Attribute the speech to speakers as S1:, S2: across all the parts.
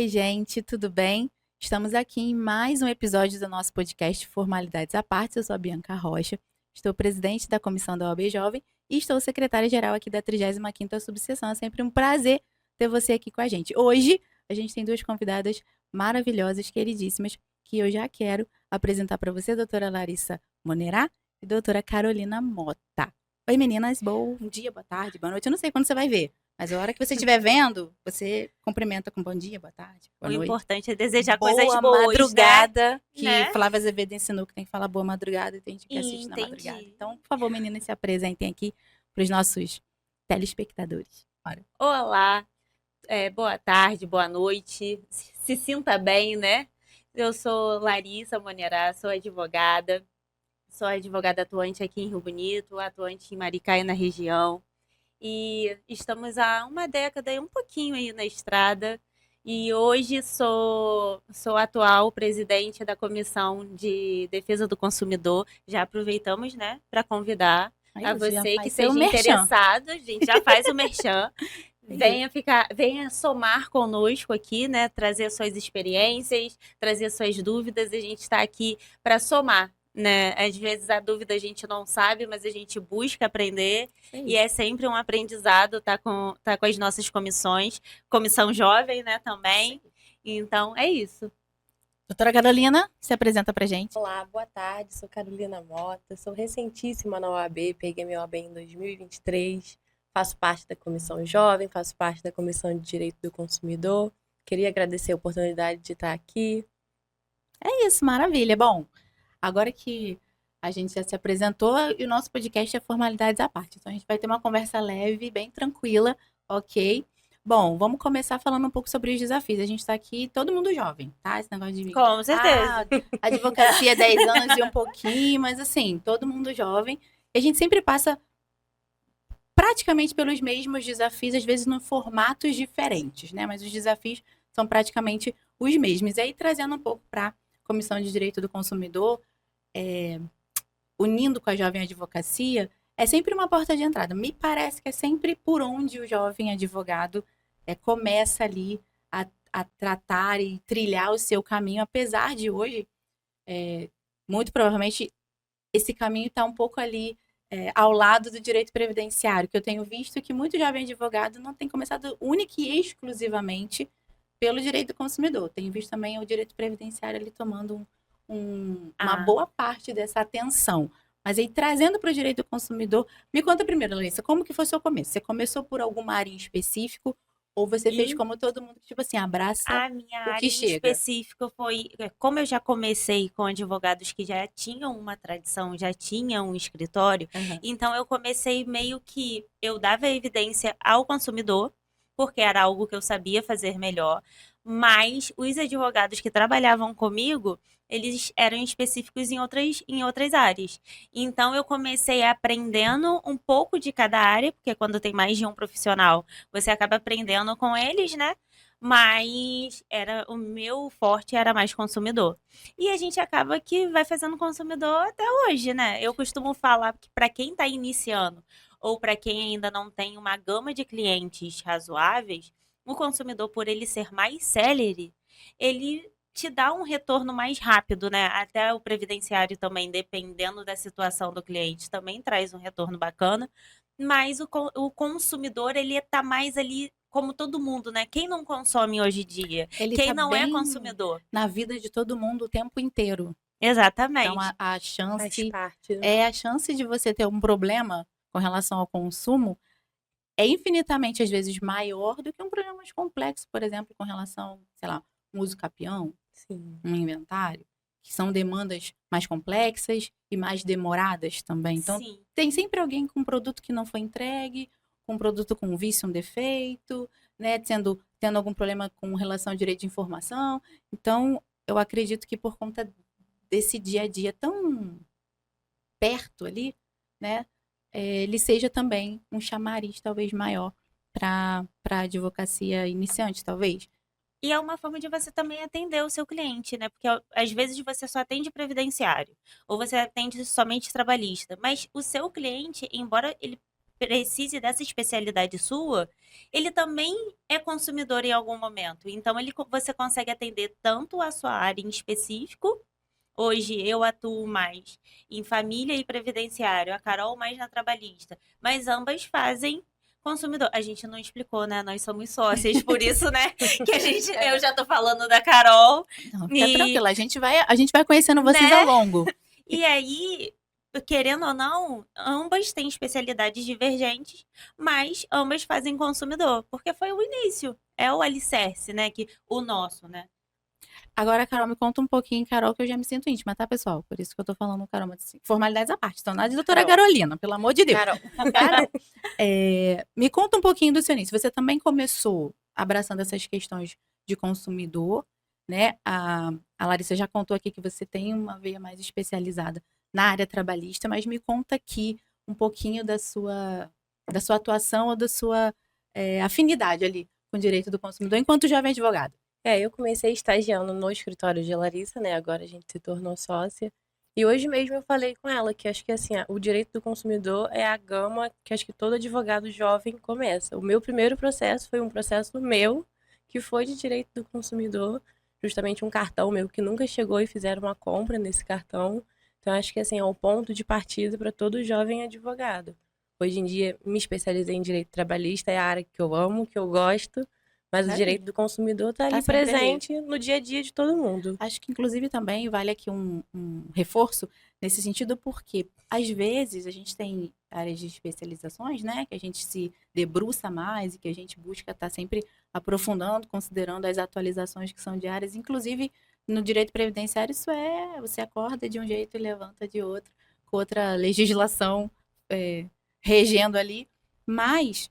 S1: Oi, gente, tudo bem? Estamos aqui em mais um episódio do nosso podcast Formalidades à Parte. Eu sou a Bianca Rocha, estou presidente da comissão da OAB Jovem e estou secretária-geral aqui da 35ª subseção. É sempre um prazer ter você aqui com a gente. Hoje, a gente tem duas convidadas maravilhosas, queridíssimas, que eu já quero apresentar para você, doutora Larissa Monerá e doutora Carolina Mota. Oi, meninas, bom dia, boa tarde, boa noite. Eu não sei quando você vai ver. Mas a hora que você estiver vendo, você cumprimenta com bom dia, boa tarde,
S2: O
S1: boa noite.
S2: importante é desejar coisas
S1: Boa
S2: boas,
S1: madrugada, que
S2: né?
S1: Flávia Azevedo ensinou que tem que falar boa madrugada e tem gente que assiste na
S2: Entendi.
S1: madrugada. Então, por favor, meninas, se apresentem aqui para os nossos telespectadores. Bora.
S2: Olá, boa tarde, boa noite. Se sinta bem, né? Eu sou Larissa Monerá, sou advogada atuante aqui em Rio Bonito, atuante em Maricá e na região. E estamos há uma década e um pouquinho aí na estrada. E hoje sou atual presidente da Comissão de Defesa do Consumidor. Já aproveitamos, né, para convidar
S1: Aí
S2: a
S1: você já
S2: você que
S1: faz seu
S2: seja
S1: merchan.
S2: interessado. A gente já faz o merchan. Venha somar conosco aqui, né? Trazer suas experiências, trazer suas dúvidas. A gente está aqui para somar, né? Às vezes a dúvida a gente não sabe, mas a gente busca aprender. E é sempre um aprendizado tá com as nossas comissões. Comissão jovem, né, também. Então, é isso.
S1: Doutora Carolina, se apresenta pra gente.
S3: Olá, boa tarde. Sou Carolina Mota, sou recentíssima na OAB, peguei minha OAB em 2023. Faço parte da Comissão Jovem, faço parte da Comissão de Direito do Consumidor. Queria agradecer a oportunidade de estar aqui.
S1: É isso, maravilha. Bom, agora que a gente já se apresentou, e o nosso podcast é Formalidades à Parte. Então, a gente vai ter uma conversa leve, bem tranquila, ok? Bom, vamos começar falando um pouco sobre os desafios. A gente está aqui, todo mundo jovem, tá? Esse negócio de
S2: Com certeza.
S1: advocacia 10 anos e um pouquinho, mas assim, todo mundo jovem. E a gente sempre passa praticamente pelos mesmos desafios, às vezes em formatos diferentes, né? Mas os desafios são praticamente os mesmos. E aí, trazendo um pouco para a Comissão de Direito do Consumidor, unindo com a jovem advocacia, é sempre uma porta de entrada. Me parece que é sempre por onde o jovem advogado começa ali a tratar e trilhar o seu caminho, apesar de hoje, muito provavelmente, esse caminho está um pouco ali ao lado do direito previdenciário, que eu tenho visto que muito jovem advogado não tem começado única e exclusivamente pelo direito do consumidor. Tenho visto também o direito previdenciário ali tomando uma boa parte dessa atenção. Mas aí, trazendo para o direito do consumidor, me conta primeiro, Larissa, como que foi o seu começo? Você começou por alguma área em específico ou você fez como todo mundo, tipo assim, abraça
S2: A minha
S1: o que
S2: área em
S1: chega?
S2: específico foi, como eu já comecei com advogados que já tinham uma tradição, já tinham um escritório, então eu comecei meio que eu dava evidência ao consumidor, porque era algo que eu sabia fazer melhor, mas os advogados que trabalhavam comigo, eles eram específicos em outras áreas. Então eu comecei aprendendo um pouco de cada área, porque quando tem mais de um profissional, você acaba aprendendo com eles, né? Mas o meu forte era mais consumidor. E a gente acaba que vai fazendo consumidor até hoje, né? Eu costumo falar que para quem está iniciando ou para quem ainda não tem uma gama de clientes razoáveis, o consumidor, por ele ser mais célere, ele te dá um retorno mais rápido, né? Até o previdenciário também, dependendo da situação do cliente, também traz um retorno bacana. Mas o consumidor, ele tá mais ali como todo mundo, né? Quem não consome hoje em dia?
S1: Ele
S2: Quem
S1: tá
S2: não é
S1: bem
S2: consumidor?
S1: na vida de todo mundo o tempo inteiro.
S2: Exatamente.
S1: Então, a
S3: Faz
S1: chance
S3: parte, né?
S1: a chance de você ter um problema com relação ao consumo é infinitamente, às vezes, maior do que um problema mais complexo, por exemplo, com relação, sei lá, um uso capião,
S3: Sim.
S1: um inventário, que são demandas mais complexas e mais demoradas também. Então,
S2: Sim.
S1: tem sempre alguém com um produto que não foi entregue, com um produto com um vício, um defeito, né, tendo algum problema com relação ao direito de informação. Então, eu acredito que por conta desse dia a dia tão perto ali, né, ele seja também um chamariz talvez maior para a advocacia iniciante, talvez.
S2: E é uma forma de você também atender o seu cliente, né? Porque às vezes você só atende previdenciário, ou você atende somente trabalhista, mas o seu cliente, embora ele precise dessa especialidade sua, ele também é consumidor em algum momento. Então, você consegue atender tanto a sua área em específico. Hoje eu atuo mais em família e previdenciário, a Carol mais na trabalhista, mas ambas fazem consumidor. A gente não explicou, né? Nós somos sócias, por isso, né? Que eu já tô falando da Carol.
S1: Não, fica tranquila, a gente vai conhecendo vocês, né, ao longo.
S2: E aí, querendo ou não, ambas têm especialidades divergentes, mas ambas fazem consumidor, porque foi o início, é o alicerce, né? O nosso, né?
S1: Agora, Carol, me conta um pouquinho, Carol, que eu já me sinto íntima, tá, pessoal? Por isso que eu tô falando, Carol, mas, assim, formalidades à parte. Então, nada de doutora Carolina, pelo amor de Deus. Carol, me conta um pouquinho do seu início. Você também começou abraçando essas questões de consumidor, né? A Larissa já contou aqui que você tem uma veia mais especializada na área trabalhista, mas me conta aqui um pouquinho da sua atuação ou da sua afinidade ali com o direito do consumidor enquanto jovem advogado.
S3: Eu comecei estagiando no escritório de Larissa, né? Agora a gente se tornou sócia. E hoje mesmo eu falei com ela que acho que assim, o direito do consumidor é a gama que acho que todo advogado jovem começa. O meu primeiro processo foi um processo meu, que foi de direito do consumidor, justamente um cartão meu que nunca chegou e fizeram uma compra nesse cartão. Então acho que assim, é o ponto de partida para todo jovem advogado. Hoje em dia me especializei em direito trabalhista, é a área que eu amo, que eu gosto. Mas o direito do consumidor está ali presente no dia a dia de todo mundo.
S1: Acho que, inclusive, também vale aqui um reforço nesse sentido, porque, às vezes, a gente tem áreas de especializações, né? Que a gente se debruça mais e que a gente busca estar sempre aprofundando, considerando as atualizações que são diárias. Inclusive, no direito previdenciário, isso você acorda de um jeito e levanta de outro, com outra legislação regendo ali. Mas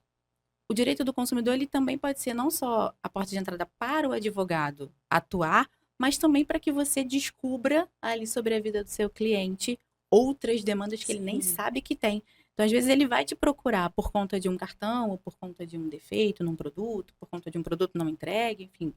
S1: o direito do consumidor, ele também pode ser não só a porta de entrada para o advogado atuar, mas também para que você descubra ali sobre a vida do seu cliente outras demandas que ele nem sabe que tem. Então, às vezes, ele vai te procurar por conta de um cartão, ou por conta de um defeito num produto, por conta de um produto não entregue, enfim,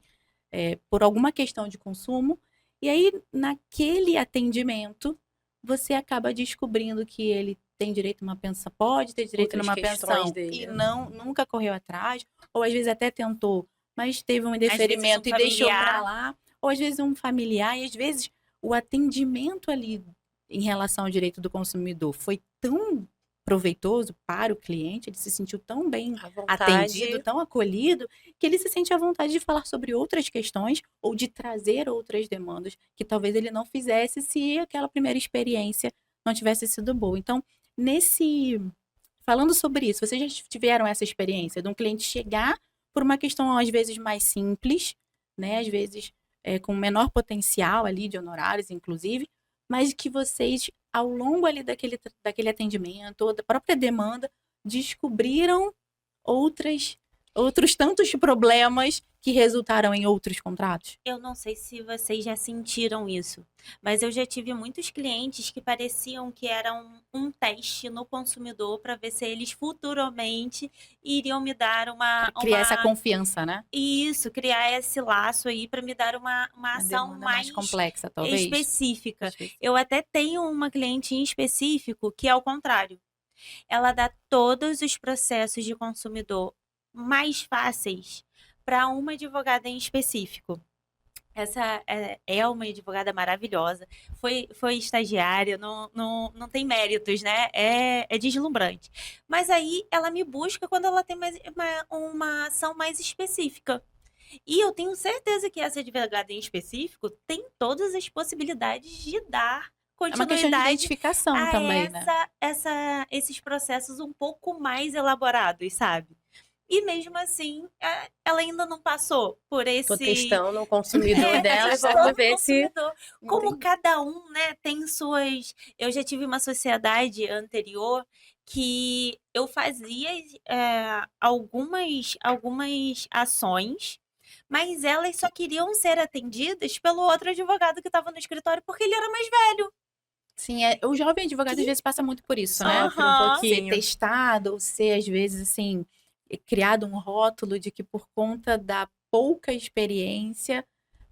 S1: por alguma questão de consumo. E aí, naquele atendimento, você acaba descobrindo que ele tem direito a uma pensão, pode ter direito a uma pensão e nunca correu atrás, ou às vezes até tentou, mas teve um indeferimento e deixou para lá, ou às vezes um familiar, e às vezes o atendimento ali em relação ao direito do consumidor foi tão proveitoso para o cliente, ele se sentiu tão bem atendido, tão acolhido, que ele se sente à vontade de falar sobre outras questões ou de trazer outras demandas que talvez ele não fizesse se aquela primeira experiência não tivesse sido boa. Então, falando sobre isso, vocês já tiveram essa experiência de um cliente chegar por uma questão às vezes mais simples, né? Às vezes com menor potencial ali de honorários, inclusive, mas que vocês, ao longo ali daquele atendimento, ou da própria demanda, descobriram outros tantos problemas que resultaram em outros contratos?
S2: Eu não sei se vocês já sentiram isso, mas eu já tive muitos clientes que pareciam que eram um teste no consumidor para ver se eles futuramente iriam me dar
S1: criar essa confiança, né?
S2: Isso, criar esse laço aí para me dar uma ação mais
S1: complexa, talvez.
S2: Específica. Eu até tenho uma cliente em específico que é o contrário. Ela dá todos os processos de consumidor mais fáceis para uma advogada em específico. Essa é uma advogada maravilhosa, foi estagiária, não tem méritos, né? É deslumbrante. Mas aí ela me busca quando ela tem uma ação mais específica. E eu tenho certeza que essa advogada em específico tem todas as possibilidades de dar continuidade.
S1: É uma questão de identificação também, né?
S2: Esses processos um pouco mais elaborados, sabe? E mesmo assim, ela ainda não passou por esse...
S3: Tô testando o consumidor dela, vamos ver se...
S2: Como cada um, né, tem suas... Eu já tive uma sociedade anterior que eu fazia algumas ações, mas elas só queriam ser atendidas pelo outro advogado que estava no escritório porque ele era mais velho.
S1: Sim, o jovem advogado às vezes passa muito por isso, né? Por um pouquinho. Ser testado, ou ser às vezes assim... criado um rótulo de que por conta da pouca experiência,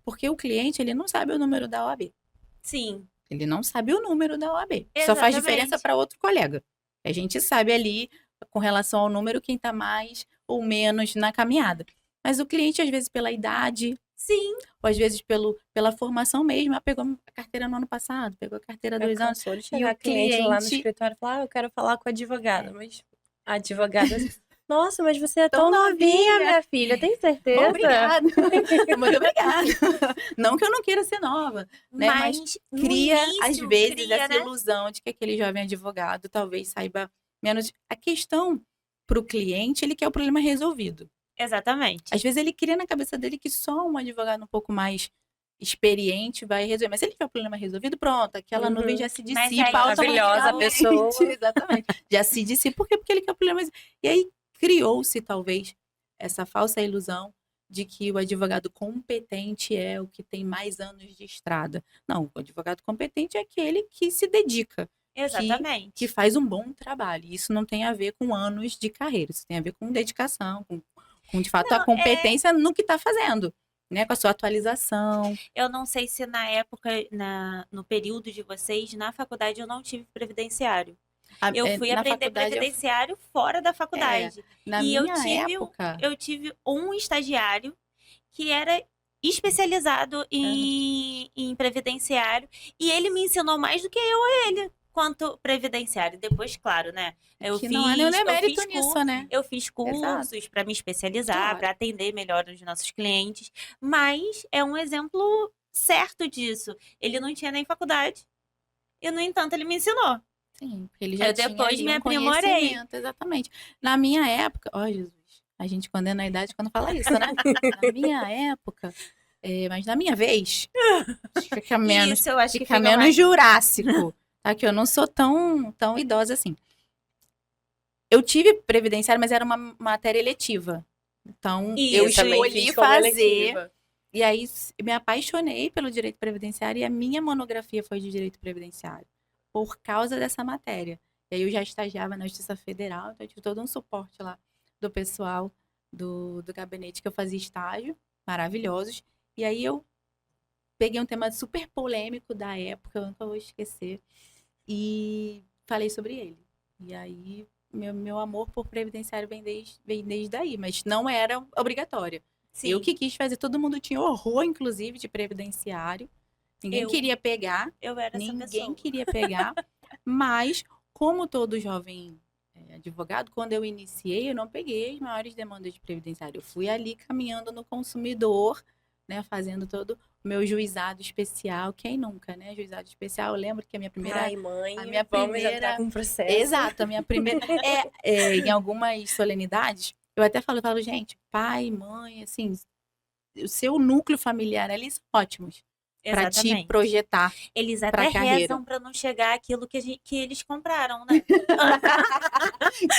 S1: porque o cliente, ele não sabe o número da OAB.
S2: Sim.
S1: Ele não sabe o número da OAB.
S2: Exatamente.
S1: Só faz diferença para outro colega. A gente sabe ali com relação ao número, quem está mais ou menos na caminhada. Mas o cliente, às vezes, pela idade,
S2: Sim.
S1: ou às vezes pela formação mesmo, pegou a carteira no ano passado, pegou a carteira há 2 anos.
S3: Cansou de
S1: E
S3: chegar
S1: o
S3: cliente lá no
S1: cliente
S3: escritório e falar, eu quero falar com a advogada. Mas a advogada, nossa, mas você é
S1: Tão
S3: tão novinha,
S1: novinha.
S3: minha filha, tem certeza?
S1: Obrigada. Muito obrigada. Não que eu não queira ser nova, né? Mas
S2: no
S1: cria, às
S2: início,
S1: vezes,
S2: cria,
S1: essa
S2: né?
S1: ilusão de que aquele jovem advogado talvez saiba menos. A questão para o cliente, ele quer o problema resolvido.
S2: Exatamente.
S1: Às vezes ele cria na cabeça dele que só um advogado um pouco mais experiente vai resolver. Mas se ele tiver o problema resolvido, pronto, aquela nuvem já se
S2: Mas
S1: dissipa
S2: aí,
S3: maravilhosa
S1: automaticamente.
S3: pessoa.
S1: Exatamente. Já se dissipa. Por quê? Porque ele quer o problema. E aí criou-se, talvez, essa falsa ilusão de que o advogado competente é o que tem mais anos de estrada. Não, o advogado competente é aquele que se dedica,
S2: Exatamente.
S1: que faz um bom trabalho. Isso não tem a ver com anos de carreira, isso tem a ver com dedicação, com de fato, a competência no que está fazendo, né? Com a sua atualização.
S2: Eu não sei se na época, no período de vocês, na faculdade eu não tive previdenciário. Eu fui
S1: Na
S2: aprender
S1: faculdade,
S2: previdenciário fora da faculdade.
S1: Na
S2: E
S1: minha época,
S2: eu tive um estagiário que era especializado em previdenciário e ele me ensinou mais do que eu a ele quanto previdenciário. Depois, claro, né? Eu
S1: que
S2: fiz,
S1: não há nenhum
S2: eu
S1: mérito
S2: fiz
S1: nisso, né?
S2: Eu fiz cursos para me especializar,
S1: Claro.
S2: para atender melhor os nossos clientes, mas é um exemplo certo disso. Ele não tinha nem faculdade e, no entanto, ele me ensinou.
S1: Sim, porque ele já
S2: Eu
S1: tinha
S2: depois
S1: ali
S2: me
S1: um
S2: aprimorei.
S1: conhecimento, exatamente. Na minha época, ó Jesus, a gente condena a idade quando fala isso, né? Na minha época, mas na minha vez, fica menos,
S2: Isso, eu acho que
S1: fica menos
S2: mais...
S1: jurássico, tá? Que eu não sou tão idosa assim. Eu tive previdenciário, mas era uma matéria eletiva. Então, eu escolhi fazer. E aí, me apaixonei pelo direito previdenciário e a minha monografia foi de direito previdenciário, por causa dessa matéria. E aí, eu já estagiava na Justiça Federal, então eu tive todo um suporte lá do pessoal do gabinete que eu fazia estágio, maravilhosos. E aí, eu peguei um tema super polêmico da época, eu nunca vou esquecer, e falei sobre ele. E aí, meu amor por previdenciário vem desde aí, mas não era obrigatório. Sim. Eu que quis fazer, todo mundo tinha horror, inclusive, de previdenciário. Ninguém queria pegar.
S2: Eu era essa pessoa.
S1: Ninguém queria pegar. Mas, como todo jovem advogado, quando eu iniciei, eu não peguei as maiores demandas de previdenciário. Eu fui ali caminhando no consumidor, né, fazendo todo o meu juizado especial. Quem nunca, né? Juizado especial. Eu lembro que a minha primeira...
S3: Ai, mãe,
S1: a minha
S3: vamos
S1: primeira...
S3: entrar com processo.
S1: Exato, a minha primeira... em algumas solenidades, eu até falo, gente, pai, mãe, assim, o seu núcleo familiar ali são ótimos para te projetar.
S2: Eles até rezam para não chegar aquilo que eles compraram, né?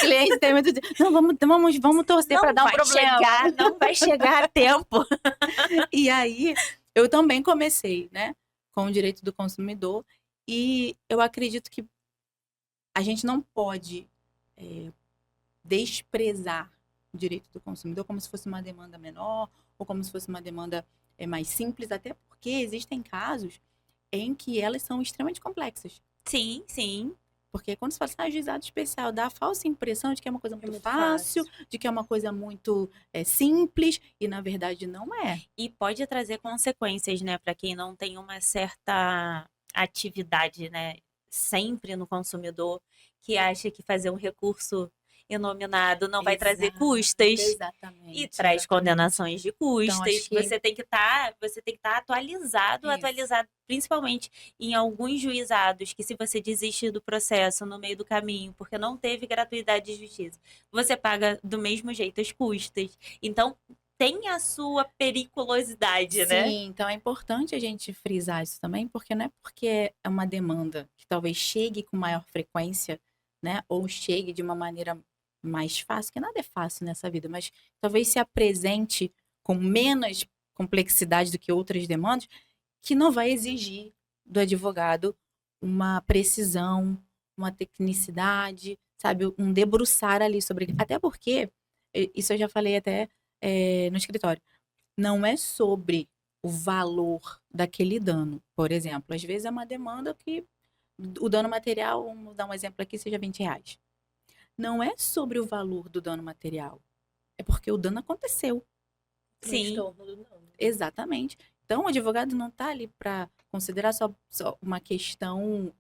S1: Cliente tem muito de... Não, vamos torcer para dar um problema.
S2: Não vai chegar a tempo.
S1: E aí, eu também comecei, né, com o direito do consumidor. E eu acredito que a gente não pode desprezar o direito do consumidor como se fosse uma demanda menor ou como se fosse uma demanda mais simples, até porque existem casos em que elas são extremamente complexas.
S2: Sim, sim.
S1: Porque quando se fala assim, juizado especial, dá a falsa impressão de que é uma coisa muito fácil, de que é uma coisa muito simples, e na verdade não é.
S2: E pode trazer consequências, né, para quem não tem uma certa atividade, né, sempre no consumidor, que acha que fazer um recurso inominado não vai trazer custas.
S1: Exatamente.
S2: E traz condenações de custas. Então, você tem que estar atualizado, principalmente em alguns juizados, que se você desistir do processo no meio do caminho, porque não teve gratuidade de justiça, você paga do mesmo jeito as custas. Então, tem a sua periculosidade, né?
S1: Sim, então é importante a gente frisar isso também, porque não é porque é uma demanda que talvez chegue com maior frequência, né, ou chegue de uma maneira mais fácil, que nada é fácil nessa vida, mas talvez se apresente com menos complexidade do que outras demandas, que não vai exigir do advogado uma precisão, uma tecnicidade, sabe, um debruçar ali sobre... Até porque, isso eu já falei até no escritório, não é sobre o valor daquele dano, por exemplo. Às vezes é uma demanda que o dano material, vamos dar um exemplo aqui, seja R$20. não é sobre o valor do dano material. É porque o dano aconteceu.
S2: Sim.
S3: Transtorno do dano.
S1: Exatamente. Então, o advogado não está ali para considerar só uma questão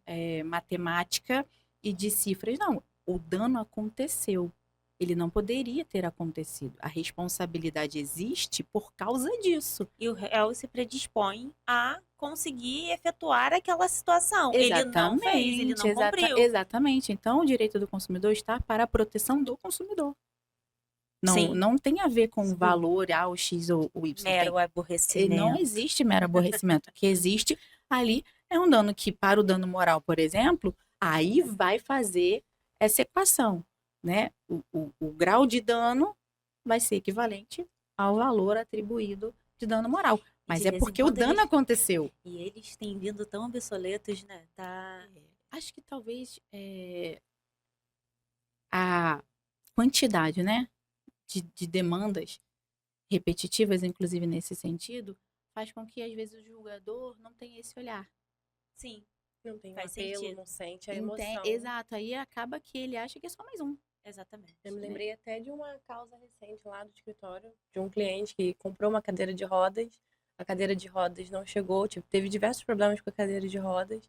S1: matemática e de cifras. Não, o dano aconteceu. Ele não poderia ter acontecido. A responsabilidade existe por causa disso.
S2: E o réu se predispõe a conseguir efetuar aquela situação. Ele não fez, ele não cumpriu.
S1: Exatamente. Então, o direito do consumidor está para a proteção do consumidor.
S2: Sim.
S1: Não tem a ver com o valor, o X ou o Y.
S2: Mero aborrecimento.
S1: Não existe mero aborrecimento. O que existe ali é um dano que, para o dano moral, por exemplo, aí vai fazer essa equação, né? O grau de dano vai ser equivalente ao valor atribuído de dano moral. Mas é porque o dano aconteceu.
S2: E eles têm vindo tão obsoletos, né? Tá...
S1: Acho que talvez a quantidade, né, de demandas repetitivas, inclusive nesse sentido, faz com que, às vezes, o julgador não tenha esse olhar.
S2: Sim.
S3: Não tem
S2: Faz
S3: apelo,
S2: sentido.
S3: não sente a emoção.
S1: Exato, aí acaba que ele acha que é só mais um.
S2: Exatamente.
S3: Eu me lembrei até de uma causa recente lá do escritório, de um cliente que comprou uma cadeira de rodas, a cadeira de rodas não chegou, teve diversos problemas com a cadeira de rodas,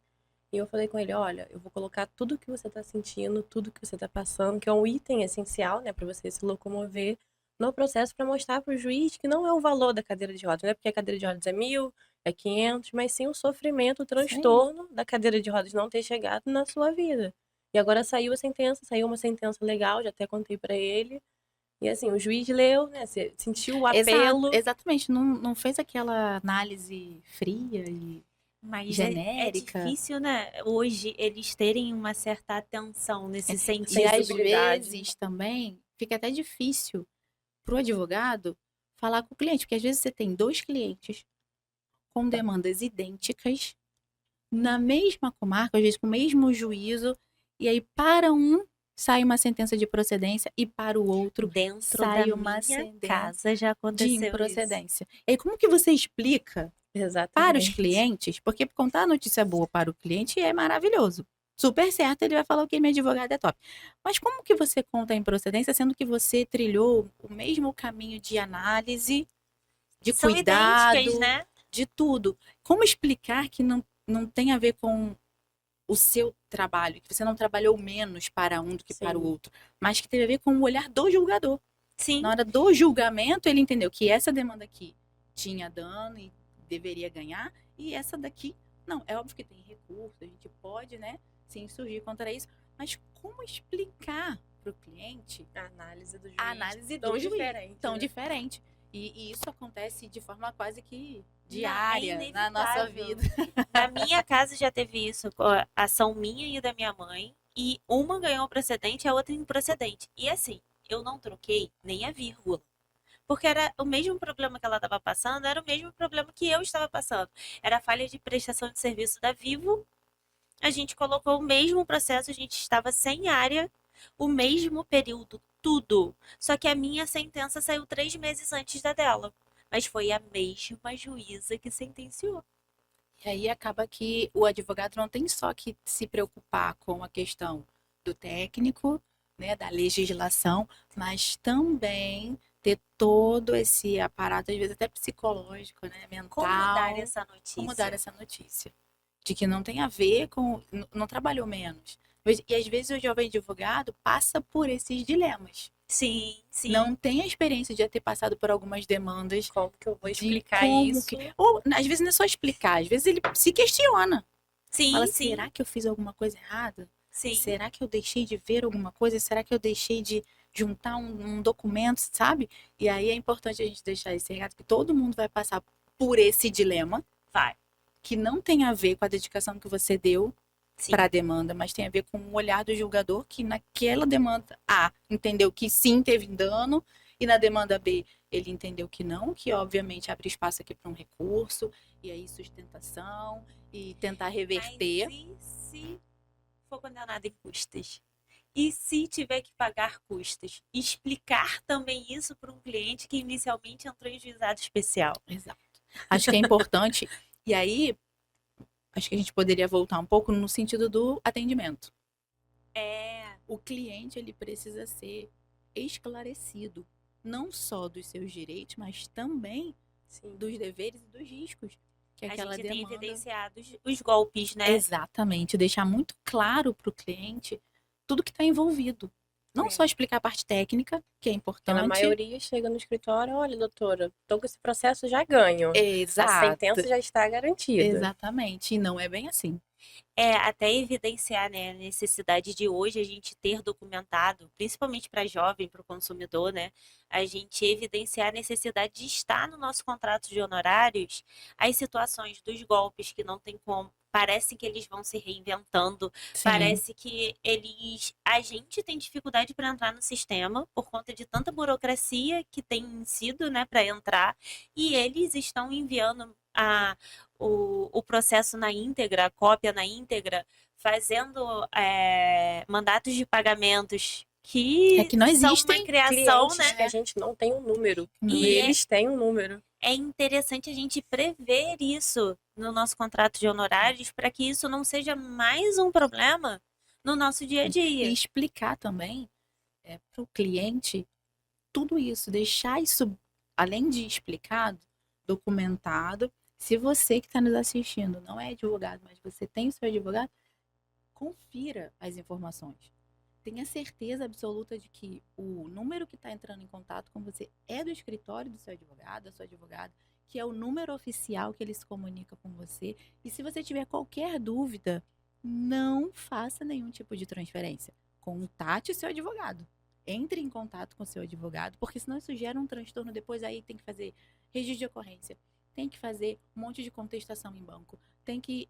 S3: e eu falei com ele, olha, eu vou colocar tudo que você tá sentindo, tudo que você tá passando, que é um item essencial, né, para você se locomover, no processo para mostrar para o juiz que não é o valor da cadeira de rodas, não é porque a cadeira de rodas é 1.000, é 500, mas sim o sofrimento, o transtorno da cadeira de rodas não ter chegado na sua vida. E agora saiu uma sentença legal, já até contei para ele. E assim, o juiz leu, né, sentiu o apelo.
S1: Exatamente, não fez aquela análise fria e genérica.
S2: É difícil, né, hoje eles terem uma certa atenção nesse sentido.
S1: E às vezes também fica até difícil para o advogado falar com o cliente, porque às vezes você tem 2 clientes com demandas idênticas, na mesma comarca, às vezes com o mesmo juízo, e aí para um sai uma sentença de procedência e para o outro
S2: dentro
S1: sai
S2: da
S1: uma
S2: minha casa já
S1: de
S2: aconteceu
S1: improcedência. E aí como que você explica para os
S3: Exatamente.
S1: clientes? Porque contar a notícia boa para o cliente é maravilhoso. Super certo, ele vai falar o que minha advogada é top. Mas como que você conta a improcedência, sendo que você trilhou o mesmo caminho de análise, de
S2: São
S1: cuidado,
S2: idênticas, né?
S1: de tudo? Como explicar que não tem a ver com o seu trabalho, que você não trabalhou menos para um do que para o outro, mas que teve a ver com o olhar do julgador.
S2: Sim.
S1: Na hora do julgamento, ele entendeu que essa demanda aqui tinha dano e deveria ganhar, e essa daqui, não. É óbvio que tem recurso, a gente pode, né, se insurgir contra isso, mas como explicar para o cliente
S3: a análise do juiz,
S1: tão
S3: diferente,
S1: tão
S3: né?
S1: diferente. E isso acontece de forma quase que diária na nossa vida.
S2: Na minha casa já teve isso, com a ação minha e da minha mãe, e uma ganhou procedente e a outra improcedente. E assim, eu não troquei nem a vírgula. Porque era o mesmo problema que ela estava passando, era o mesmo problema que eu estava passando. Era a falha de prestação de serviço da Vivo. A gente colocou o mesmo processo, a gente estava sem área, o mesmo período, tudo. Só que a minha sentença saiu 3 meses antes da dela. Mas foi a mesma juíza que sentenciou.
S1: E aí acaba que o advogado não tem só que se preocupar com a questão do técnico, né, da legislação, mas também ter todo esse aparato, às vezes até psicológico, né, mental.
S2: Como dar essa notícia?
S1: Como dar essa notícia. De que não tem a ver com... Não trabalhou menos. E às vezes o jovem advogado passa por esses dilemas.
S2: Sim, sim.
S1: Não tem a experiência de ter passado por algumas demandas.
S3: Como que eu vou explicar isso?
S1: Ou, às vezes, não é só explicar. Às vezes ele se questiona.
S2: Sim,
S1: Fala,
S2: sim.
S1: será que eu fiz alguma coisa errada?
S2: Sim.
S1: Será que eu deixei de ver alguma coisa? Será que eu deixei de juntar um documento, sabe? E aí é importante a gente deixar esse recado, que todo mundo vai passar por esse dilema.
S2: Vai.
S1: Que não tem a ver com a dedicação que você deu para a demanda, mas tem a ver com o olhar do julgador, que naquela demanda A entendeu que sim, teve dano, e na demanda B ele entendeu que não, que obviamente abre espaço aqui para um recurso, e aí sustentação, e tentar reverter.
S2: Mas e se for condenado em custas? E se tiver que pagar custas? Explicar também isso para um cliente que inicialmente entrou em juizado especial.
S1: Exato. Acho que é importante. E aí, acho que a gente poderia voltar um pouco no sentido do atendimento. o cliente ele precisa ser esclarecido, não só dos seus direitos, mas também
S3: Sim.
S1: dos deveres e dos riscos que
S2: A
S1: aquela
S2: gente tem
S1: demanda.
S2: evidenciado os golpes, né?
S1: Exatamente, deixar muito claro para o cliente tudo que está envolvido. Não só explicar a parte técnica, que é
S3: Porque na
S1: importante.
S3: maioria chega no escritório, olha, doutora, tô com esse processo, já ganho. A
S1: Exato.
S3: sentença já está garantida.
S1: Exatamente, e não é bem assim.
S2: Até evidenciar, né, a necessidade de hoje a gente ter documentado, principalmente para jovem, para o consumidor, né, a gente evidenciar a necessidade de estar no nosso contrato de honorários as situações dos golpes que não tem como, parece que eles vão se reinventando,
S1: Sim.
S2: parece que a gente tem dificuldade para entrar no sistema por conta de tanta burocracia que tem sido, né, para entrar, e eles estão enviando o processo na íntegra, a cópia na íntegra, fazendo mandatos de pagamentos que
S1: não
S2: são
S1: existem
S2: uma criação,
S3: clientes
S2: né?
S3: que a gente não tem um número.
S1: E
S3: Eles têm um número.
S2: É interessante a gente prever isso no nosso contrato de honorários para que isso não seja mais um problema no nosso dia a dia.
S1: E explicar também para o cliente tudo isso, deixar isso, além de explicado, documentado. Se você que está nos assistindo não é advogado, mas você tem o seu advogado, confira as informações. Tenha certeza absoluta de que o número que está entrando em contato com você é do escritório do seu advogado, da sua advogada, que é o número oficial que ele se comunica com você. E se você tiver qualquer dúvida, não faça nenhum tipo de transferência. Contate o seu advogado. Entre em contato com o seu advogado, porque senão isso gera um transtorno. Depois aí tem que fazer registro de ocorrência, tem que fazer um monte de contestação em banco, tem que,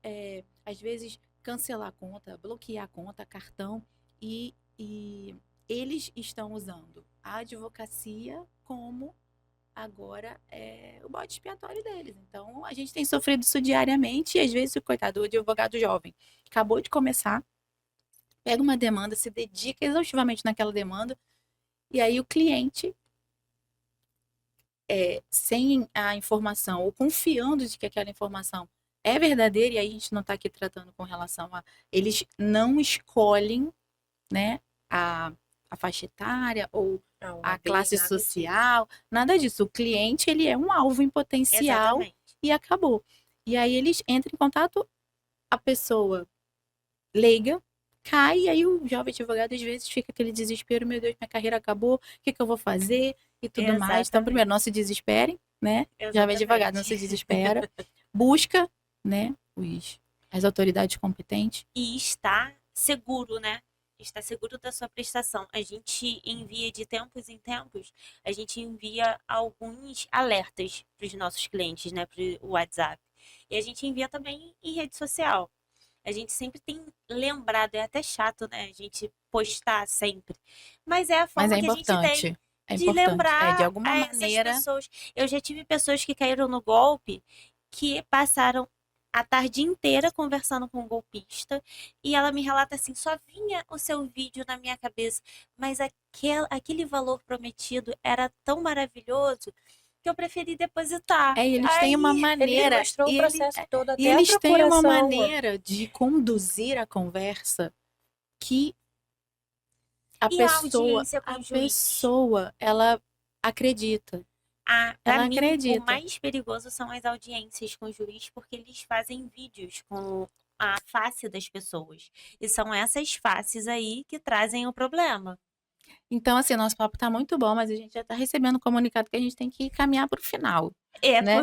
S1: às vezes, cancelar a conta, bloquear a conta, cartão. E eles estão usando a advocacia como agora o bode expiatório deles. Então, a gente tem sofrido isso diariamente e, às vezes, o coitado do advogado jovem acabou de começar, pega uma demanda, se dedica exaustivamente naquela demanda, e aí o cliente, sem a informação ou confiando de que aquela informação é verdadeira, e aí a gente não está aqui tratando com relação a... Eles não escolhem, né, a faixa etária ou a classe social, nada disso. O cliente, ele é um alvo em potencial. Exatamente. E acabou. E aí eles entram em contato, a pessoa leiga, cai, e aí o jovem advogado às vezes fica aquele desespero, meu Deus, minha carreira acabou, o que eu vou fazer e tudo mais. Então, primeiro, não se desesperem, né? Jovem advogado, não se desespera. Busca, né, as autoridades competentes.
S2: E está seguro, né? Está seguro da sua prestação. A gente envia de tempos em tempos, a gente envia alguns alertas para os nossos clientes, né, para o WhatsApp. E a gente envia também em rede social. A gente sempre tem lembrado, é até chato, né, a gente postar sempre. Mas é a forma que a gente tem de lembrar
S1: de alguma
S2: maneira. Pessoas. Eu já tive pessoas que caíram no golpe que passaram a tarde inteira conversando com o golpista e ela me relata assim, só vinha o seu vídeo na minha cabeça, mas aquele valor prometido era tão maravilhoso que eu preferi depositar.
S1: Eles têm uma maneira,
S3: ele mostrou o processo todo até
S1: e eles têm uma
S3: procuração.
S1: maneira de conduzir a conversa que a pessoa, ela acredita.
S2: Para mim, o mais perigoso são as audiências com o juiz, porque eles fazem vídeos com a face das pessoas. E são essas faces aí que trazem o problema.
S1: Então, assim, nosso papo tá muito bom, mas a gente já tá recebendo um comunicado que a gente tem que caminhar pro final. Né?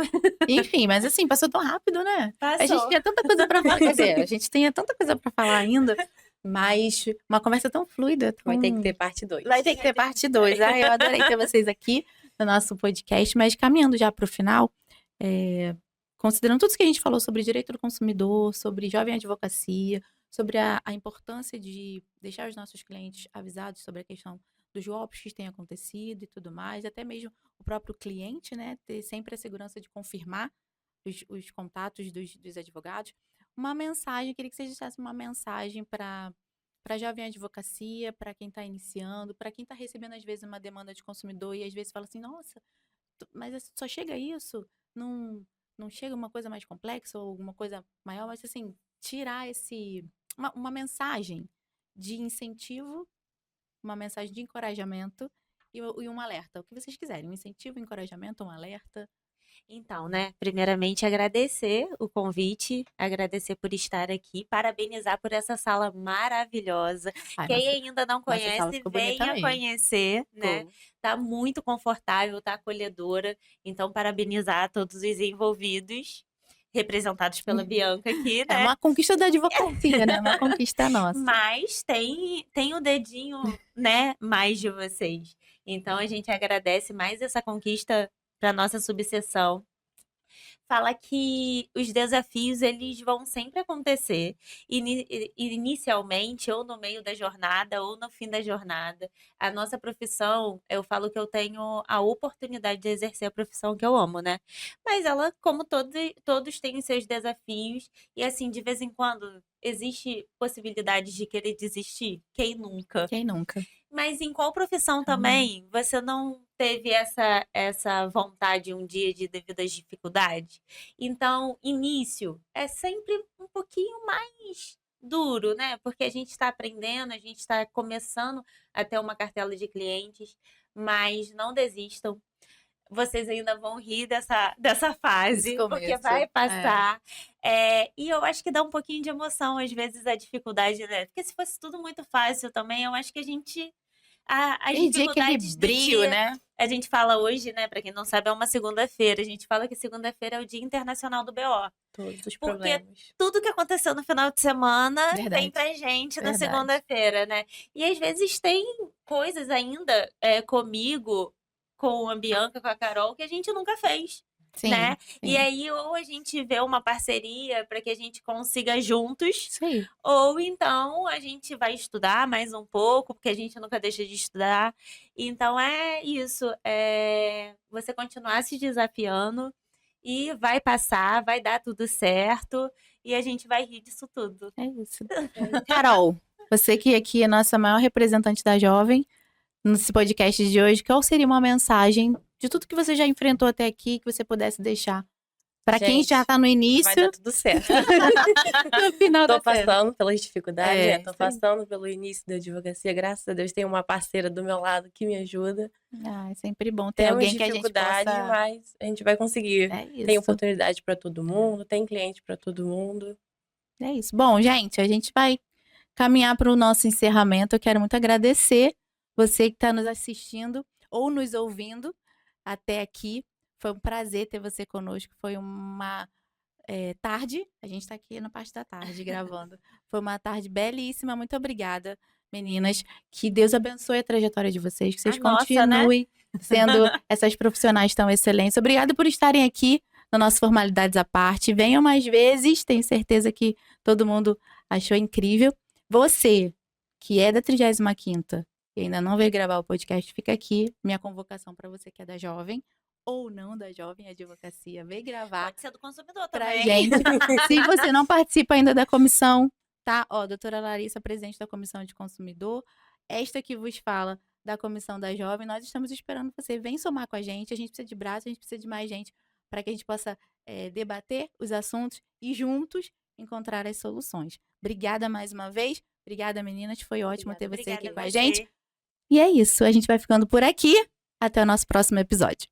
S1: Enfim, mas assim, passou tão rápido, né?
S2: Passou.
S1: A gente tinha tanta coisa pra falar. Quer dizer, a gente tinha tanta coisa pra falar ainda, mas uma conversa tão fluida.
S3: Vai ter que ter parte 2.
S1: Vai ter que ter parte 2. Eu adorei ter vocês aqui no nosso podcast, mas caminhando já pro final, considerando tudo isso que a gente falou sobre direito do consumidor, sobre jovem advocacia, sobre a importância de deixar os nossos clientes avisados sobre a questão dos golpes que têm acontecido e tudo mais, até mesmo o próprio cliente, né, ter sempre a segurança de confirmar os contatos dos advogados. Uma mensagem, queria que você deixasse uma mensagem para jovem advocacia, para quem está iniciando, para quem está recebendo às vezes uma demanda de consumidor e às vezes fala assim, nossa, mas só chega isso, não chega uma coisa mais complexa ou alguma coisa maior, mas assim, tirar uma mensagem de incentivo uma mensagem de encorajamento e um alerta, o que vocês quiserem, um incentivo, um encorajamento, um alerta.
S2: Então, né, primeiramente agradecer o convite, agradecer por estar aqui, parabenizar por essa sala maravilhosa.
S1: Ai,
S2: Quem
S1: nossa,
S2: ainda não
S1: nossa sala
S2: conhece,
S1: ficou bonita
S2: venha
S1: mesmo.
S2: conhecer, né?
S1: Ficou.
S2: Tá muito confortável, tá acolhedora. Então, parabenizar todos os envolvidos, representados pela Bianca aqui,
S1: É
S2: né?
S1: uma conquista da advocacia, né? Uma conquista nossa.
S2: Mas tem o dedinho, né, mais de vocês. Então, a gente agradece mais essa conquista para nossa subseção. Fala que os desafios eles vão sempre acontecer, inicialmente ou no meio da jornada ou no fim da jornada. A nossa profissão, eu falo que eu tenho a oportunidade de exercer a profissão que eu amo, né? Mas ela, como todos têm os seus desafios, e assim, de vez em quando existe possibilidade de querer desistir? Quem nunca?
S1: Quem nunca?
S2: Mas em qual profissão também você não teve essa vontade um dia devido às dificuldades? Então, início é sempre um pouquinho mais duro, né? Porque a gente está aprendendo, a gente está começando a ter uma cartela de clientes, mas não desistam. Vocês ainda vão rir dessa fase, porque vai passar. E eu acho que dá um pouquinho de emoção, às vezes, a dificuldade, né? Porque se fosse tudo muito fácil também, eu acho que a gente. As
S1: Perdi aquele
S2: dificuldades do
S1: brilho,
S2: dia.
S1: né?
S2: A gente fala hoje, né? Pra quem não sabe, é uma segunda-feira. A gente fala que segunda-feira é o Dia Internacional do BO.
S3: Todos os
S2: Porque
S3: problemas.
S2: tudo que aconteceu no final de semana
S1: Verdade.
S2: vem pra gente na
S1: Verdade.
S2: segunda-feira, né? E às vezes tem coisas ainda comigo, com a Bianca, com a Carol, que a gente nunca fez.
S1: Sim,
S2: Né?
S1: sim.
S2: E aí, ou a gente vê uma parceria para que a gente consiga juntos,
S1: Isso aí.
S2: ou então a gente vai estudar mais um pouco, porque a gente nunca deixa de estudar. Então é isso, você continuar se desafiando e vai passar, vai dar tudo certo e a gente vai rir disso tudo.
S1: É isso. Carol, você que aqui é a nossa maior representante da Jovem, nesse podcast de hoje, qual seria uma mensagem de tudo que você já enfrentou até aqui, que você pudesse deixar para quem
S3: Gente,
S1: já tá no
S3: Vai
S1: início,
S3: dar tudo certo.
S1: no final
S3: Tô
S1: da série?
S3: passando pelas dificuldades, tô
S1: isso aí.
S3: passando pelo início da advocacia. Graças a Deus, tenho uma parceira do meu lado que me ajuda.
S1: É sempre bom ter
S3: Temos
S1: alguém que a gente
S3: dificuldade,
S1: possa...
S3: mas a gente vai conseguir.
S1: É
S3: Tem
S1: isso.
S3: oportunidade para todo mundo, tem cliente para todo mundo.
S1: É isso. Bom, gente, a gente vai caminhar para o nosso encerramento. Eu quero muito agradecer você que está nos assistindo ou nos ouvindo até aqui. Foi um prazer ter você conosco. Foi uma tarde. A gente está aqui na parte da tarde gravando. Foi uma tarde belíssima. Muito obrigada, meninas. Que Deus abençoe a trajetória de vocês. Que vocês continuem sendo essas profissionais tão excelentes. Obrigada por estarem aqui no nosso Formalidades à Parte. Venham mais vezes. Tenho certeza que todo mundo achou incrível. Você, que é da 35ª e ainda não veio gravar o podcast, fica aqui minha convocação para você que é da Jovem ou não da Jovem Advocacia. Vem gravar
S2: Pode ser do consumidor
S1: pra
S2: também.
S1: gente. Se você não participa ainda da comissão, tá? Ó, doutora Larissa, presidente da Comissão de Consumidor, esta que vos fala da Comissão da Jovem, nós estamos esperando você. Vem somar com a gente precisa de braço, a gente precisa de mais gente para que a gente possa debater os assuntos e juntos encontrar as soluções. Obrigada mais uma vez. Obrigada, meninas. Foi ótimo ter você aqui com a gente. E é isso. A gente vai ficando por aqui. Até o nosso próximo episódio.